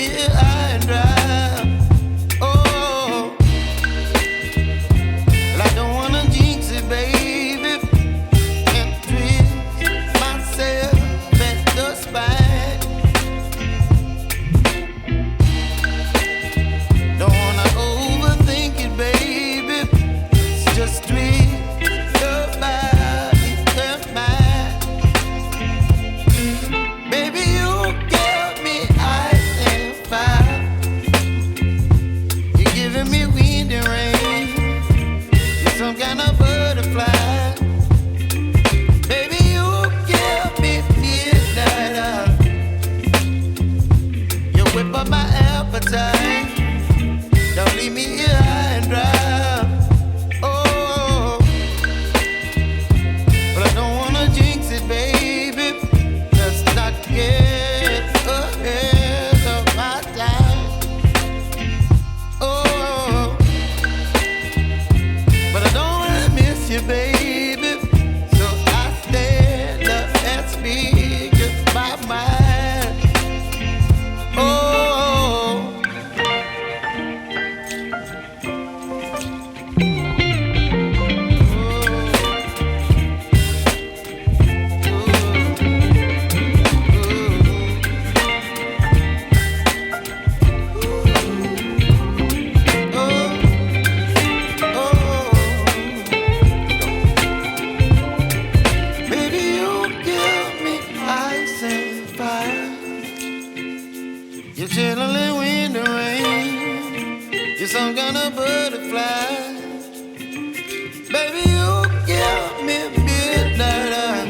here high and dry. Oh, well, I don't wanna jinx it, baby, and twist myself at the spine. Don't wanna overthink it, baby. It's just twist your body and mine. Baby, you give me ice and fire. You're giving me wind and rain. You're some kind of butterfly. Baby, you give me midnight oil. You whip up my appetite. Don't leave me here high and dry. Oh, but I don't wanna jinx it, baby. Let's not get ahead of my time. Oh, but I don't wanna miss you, baby. So I stand up and speak my mind. Oh. Baby, you give me ice and fire. You're chilling wind and rain. You're some kind of butterfly. Baby, you give me midnight oil.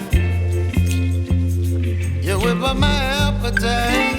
You whip up my appetite.